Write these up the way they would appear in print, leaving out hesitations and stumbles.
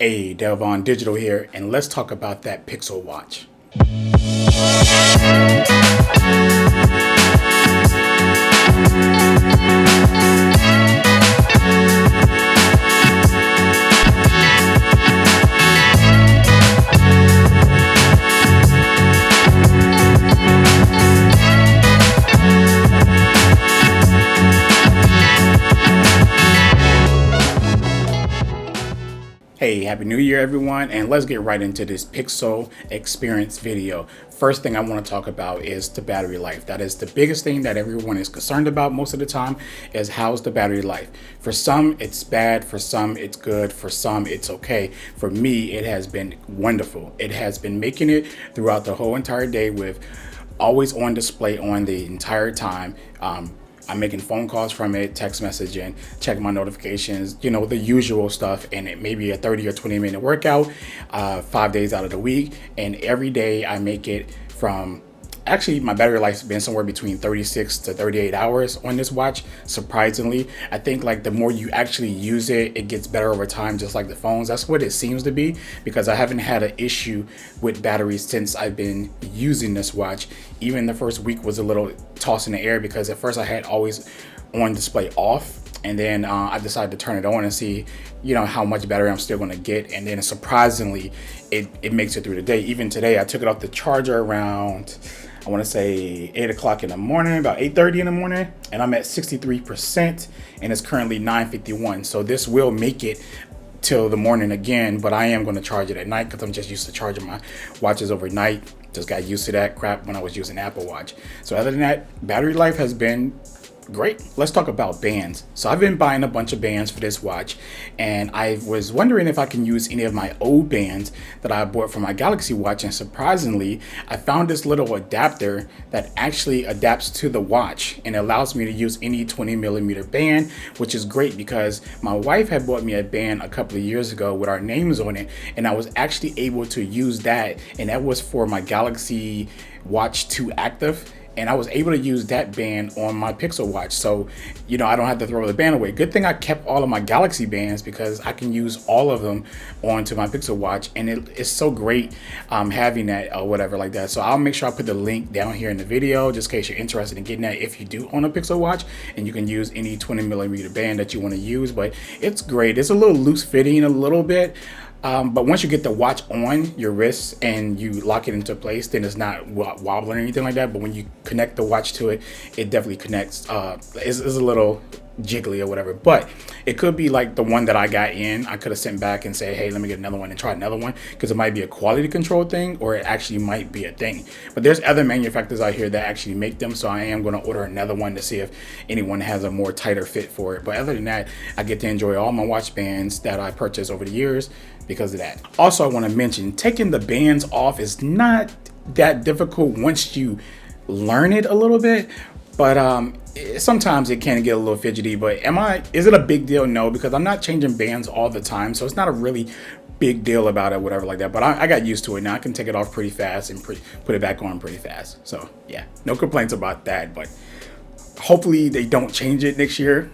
Hey, Delvon Digital here, and let's talk about that Pixel watch. Hey, Happy New Year everyone, and let's get right into this Pixel experience video. First thing I want to talk about is the battery life. That is the biggest thing that everyone is concerned about most of the time, is how's the battery life. For some it's bad, for some it's good, for some it's okay. For me, it has been wonderful. It has been making it throughout the whole entire day with always on display on the entire time. I'm making phone calls from it, text messaging, checking my notifications, the usual stuff. And it may be a 30 or 20-minute workout, 5 days out of the week. And every day I make it from, actually my battery life's been somewhere between 36 to 38 hours on this watch. Surprisingly, I think like the more you actually use it, it gets better over time, just like the phones. That's what it seems to be, because I haven't had an issue with batteries since I've been using this watch. Even the first week was a little toss in the air, because at first I had always on display off, and then I decided to turn it on and see how much battery I'm still going to get. And then surprisingly it makes it through the day. Even today I took it off the charger around, I want to say 8 o'clock in the morning, about 8:30 in the morning, and I'm at 63%, and it's currently 9:51. So this will make it till the morning again, but I am going to charge it at night because I'm just used to charging my watches overnight. Just got used to that crap when I was using Apple Watch. So other than that, battery life has been great. Let's talk about bands. So I've been buying a bunch of bands for this watch, and I was wondering if I can use any of my old bands that I bought for my Galaxy watch. And surprisingly, I found this little adapter that actually adapts to the watch and allows me to use any 20mm band, which is great because my wife had bought me a band a couple of years ago with our names on it, and I was actually able to use that, and that was for my Galaxy Watch 2 Active. And I was able to use that band on my Pixel watch. So, I don't have to throw the band away. Good thing I kept all of my Galaxy bands, because I can use all of them onto my Pixel watch. And it's so great having that or whatever like that. So I'll make sure I put the link down here in the video, just in case you're interested in getting that if you do own a Pixel watch. And you can use any 20mm band that you want to use. But it's great. It's a little loose fitting a little bit. But once you get the watch on your wrist and you lock it into place, then it's not wobbling or anything like that. But when you connect the watch to it, it definitely connects. It's a little jiggly or whatever, but it could be like the one that I got in. I could have sent back and say, hey, let me get another one and try another one, because it might be a quality control thing, or it actually might be a thing. But there's other manufacturers out here that actually make them, so I am going to order another one to see if anyone has a more tighter fit for it. But other than that, I get to enjoy all my watch bands that I purchased over the years because of that. Also, I want to mention, taking the bands off is not that difficult once you learn it a little bit, but sometimes it can get a little fidgety. But is it a big deal? No, because I'm not changing bands all the time, so it's not a really big deal about it, whatever like that. But I got used to it now. I can take it off pretty fast and put it back on pretty fast. So yeah, no complaints about that. But hopefully they don't change it next year.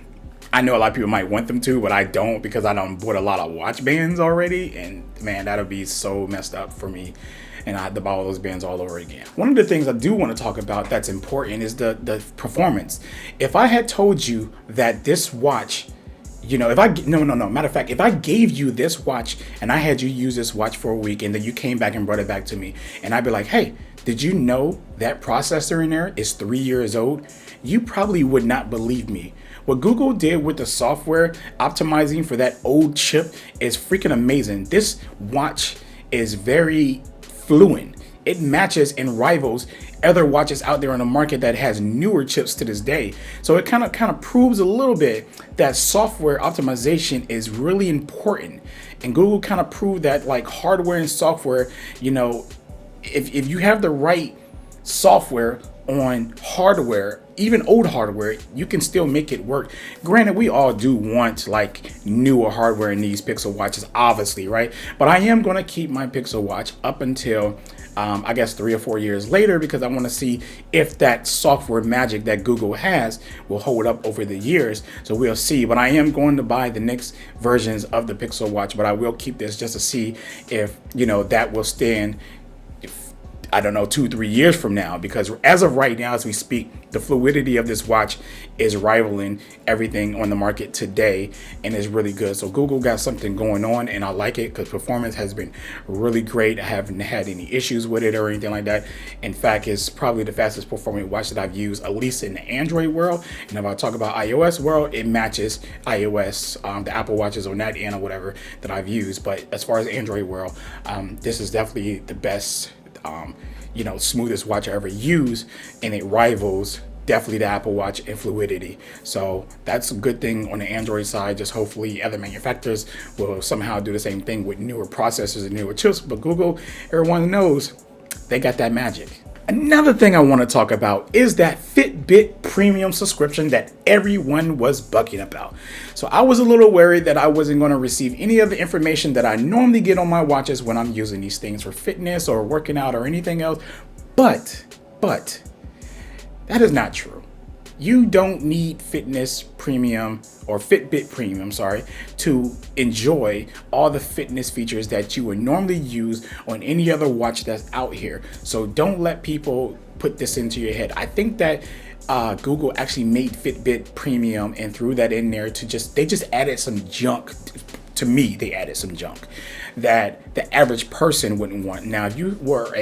I know a lot of people might want them to, but I don't, because I done bought a lot of watch bands already, and man, that'll be so messed up for me, and I had to buy all those bands all over again. One of the things I do want to talk about that's important is the performance. If I had told you that this watch, matter of fact, if I gave you this watch and I had you use this watch for a week, and then you came back and brought it back to me, and I'd be like, hey, did you know that processor in there is 3 years old? You probably would not believe me. What Google did with the software optimizing for that old chip is freaking amazing. This watch is very fluent. It matches and rivals other watches out there on the market that has newer chips to this day. So it kind of proves a little bit that software optimization is really important. And Google kind of proved that, like, hardware and software, if you have the right software on hardware, even old hardware, you can still make it work. Granted, we all do want like newer hardware in these Pixel watches, obviously, right? But I am going to keep my Pixel watch up until I guess 3 or 4 years later, because I want to see if that software magic that Google has will hold up over the years. So we'll see. But I am going to buy the next versions of the Pixel Watch, but I will keep this just to see if, that will stand, I don't know, 2-3 years from now, because as of right now, as we speak, the fluidity of this watch is rivaling everything on the market today and is really good. So Google got something going on, and I like it because performance has been really great. I haven't had any issues with it or anything like that. In fact, it's probably the fastest performing watch that I've used, at least in the Android world. And if I talk about iOS world, it matches iOS, the Apple Watches on that end or whatever that I've used. But as far as Android world, this is definitely the best, smoothest watch I ever used, and it rivals definitely the Apple Watch in fluidity. So that's a good thing on the Android side. Just hopefully other manufacturers will somehow do the same thing with newer processors and newer chips. But Google, everyone knows they got that magic. Another thing I want to talk about is that Fitbit premium subscription that everyone was bugging about. So I was a little worried that I wasn't going to receive any of the information that I normally get on my watches when I'm using these things for fitness or working out or anything else. But that is not true. You don't need fitness premium or Fitbit premium, to enjoy all the fitness features that you would normally use on any other watch that's out here. So don't let people put this into your head. I think that Google actually made Fitbit premium and threw that in there they just added some junk. To me, they added some junk that the average person wouldn't want. Now, if you were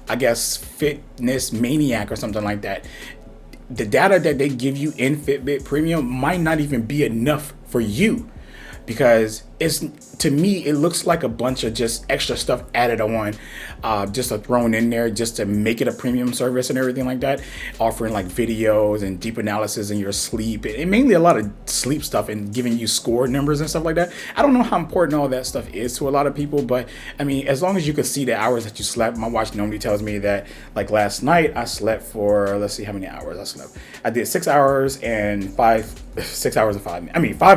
I guess, fitness maniac or something like that, the data that they give you in Fitbit Premium might not even be enough for you, because to me, it looks like a bunch of just extra stuff added on, just thrown in there just to make it a premium service and everything like that, offering like videos and deep analysis in your sleep, and mainly a lot of sleep stuff and giving you score numbers and stuff like that. I don't know how important all that stuff is to a lot of people, but I mean, as long as you can see the hours that you slept. My watch normally tells me that, like last night, I slept for, let's see how many hours I slept. I did 6 hours and 5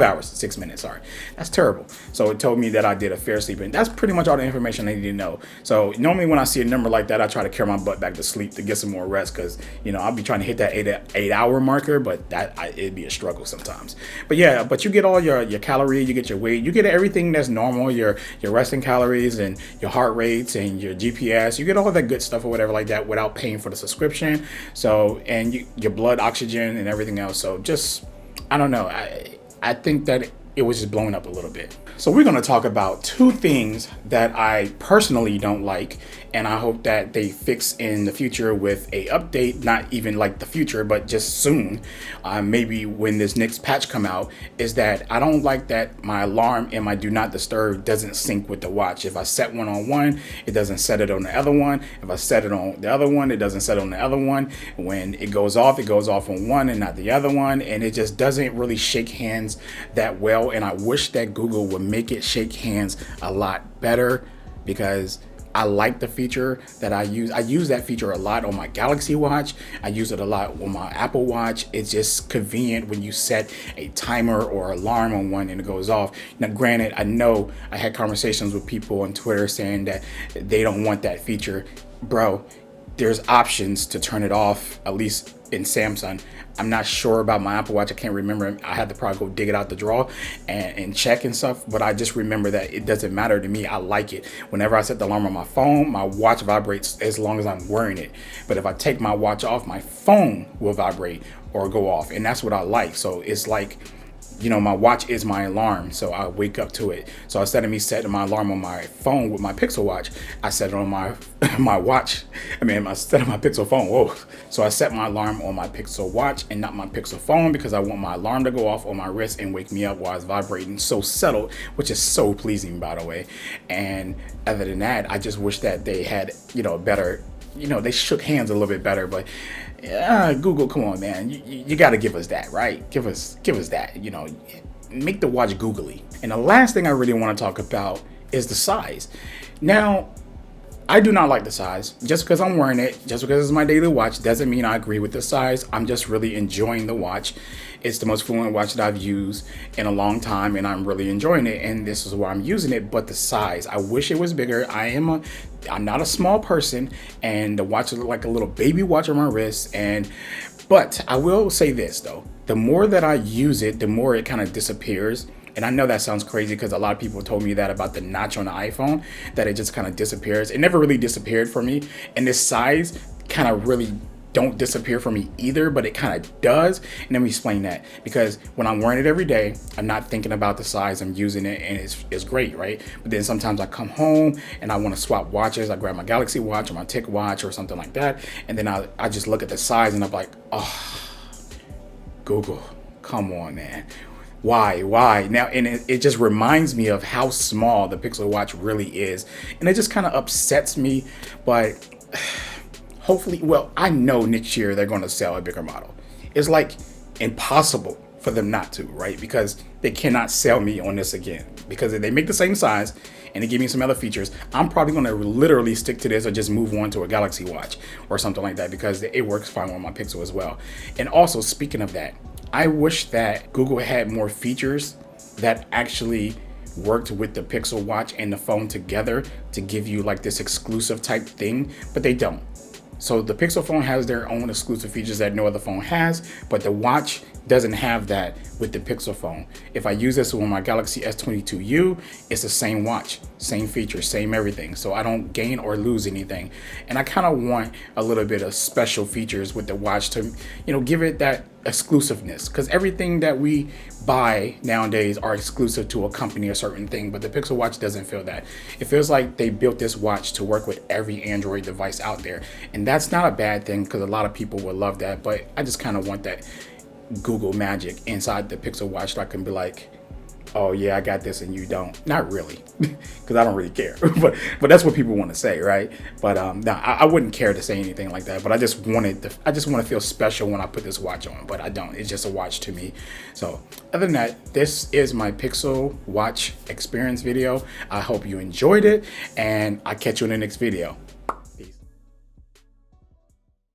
hours, 6 minutes. Sorry, that's terrible. So it told me that I did a fair sleep, and that's pretty much all the information I need to know. So normally when I see a number like that, I try to carry my butt back to sleep to get some more rest, because I'll be trying to hit that 8 hour marker, but it'd be a struggle sometimes. But you get all your calories, you get your weight, you get everything that's normal, your resting calories and your heart rates and your GPS. You get all that good stuff or whatever like that without paying for the subscription. So your blood oxygen and everything else. So just, I don't know. I think that it was just blown up a little bit. So we're going to talk about two things that I personally don't like, and I hope that they fix in the future with a update, not even like the future, but just soon, maybe when this next patch come out, is that I don't like that my alarm and my do not disturb doesn't sync with the watch. If I set one on one, it doesn't set it on the other one. If I set it on the other one, it doesn't set on the other one. When it goes off on one and not the other one, and it just doesn't really shake hands that well. And I wish that Google would make it shake hands a lot better, because I like the feature that I use. I use that feature a lot on my Galaxy Watch. I use it a lot on my Apple Watch. It's just convenient when you set a timer or alarm on one and it goes off. Now, granted, I know I had conversations with people on Twitter saying that they don't want that feature. Bro, there's options to turn it off, at least in Samsung. I'm not sure about my Apple Watch. I can't remember. I had to probably go dig it out the drawer and check and stuff. But I just remember that it doesn't matter to me. I like it. Whenever I set the alarm on my phone, my watch vibrates as long as I'm wearing it. But if I take my watch off, my phone will vibrate or go off. And that's what I like. So it's like, my watch is my alarm, so I wake up to it. So instead of me setting my alarm on my phone with my Pixel Watch, I set it on my watch. Instead of my Pixel phone. Whoa. So I set my alarm on my Pixel Watch and not my Pixel phone, because I want my alarm to go off on my wrist and wake me up while it's vibrating. So settled, which is so pleasing, by the way. And other than that, I just wish that they had, better, they shook hands a little bit better. But Google, come on, man, you got to give us that, right? Give us that, make the watch googly. And the last thing I really want to talk about is the size. Now, I do not like the size. Just because I'm wearing it, just because it's my daily watch, doesn't mean I agree with the size. I'm just really enjoying the watch. It's the most fluent watch that I've used in a long time, and I'm really enjoying it. And this is why I'm using it. But the size, I wish it was bigger. I'm not a small person, and the watch is like a little baby watch on my wrist. But I will say this though: the more that I use it, the more it kind of disappears. And I know that sounds crazy because a lot of people told me that about the notch on the iPhone, that it just kind of disappears. It never really disappeared for me. And this size kind of really don't disappear for me either, but it kind of does. And let me explain that. Because when I'm wearing it every day, I'm not thinking about the size, I'm using it, and it's great, right? But then sometimes I come home and I want to swap watches. I grab my Galaxy watch or my Tick watch or something like that. And then I just look at the size and I'm like, oh, Google, come on, man. Why now? And it just reminds me of how small the Pixel Watch really is, and it just kind of upsets me. But hopefully, well, I know next year they're going to sell a bigger model. It's like impossible for them not to, right? Because they cannot sell me on this again, because if they make the same size and they give me some other features, I'm probably going to literally stick to this or just move on to a Galaxy Watch or something like that, because it works fine on my Pixel as well. And also, speaking of that, I wish that Google had more features that actually worked with the Pixel Watch and the phone together to give you like this exclusive type thing, but they don't. So the Pixel phone has their own exclusive features that no other phone has, but the watch doesn't have that with the Pixel phone. If I use this on my Galaxy S22U, it's the same watch, same features, same everything. So I don't gain or lose anything. And I kind of want a little bit of special features with the watch to, give it that exclusiveness, because everything that we buy nowadays are exclusive to a company or certain thing, but the Pixel Watch doesn't feel that. It feels like they built this watch to work with every Android device out there, and that's not a bad thing, because a lot of people would love that. But I just kind of want that Google magic inside the Pixel Watch, so I can be like, oh yeah, I got this and you don't. Not really, because I don't really care. but that's what people want to say, right? But no, I wouldn't care to say anything like that. But I just want to feel special when I put this watch on. But I don't. It's just a watch to me. So other than that, this is my Pixel Watch experience video. I hope you enjoyed it, and I'll catch you in the next video.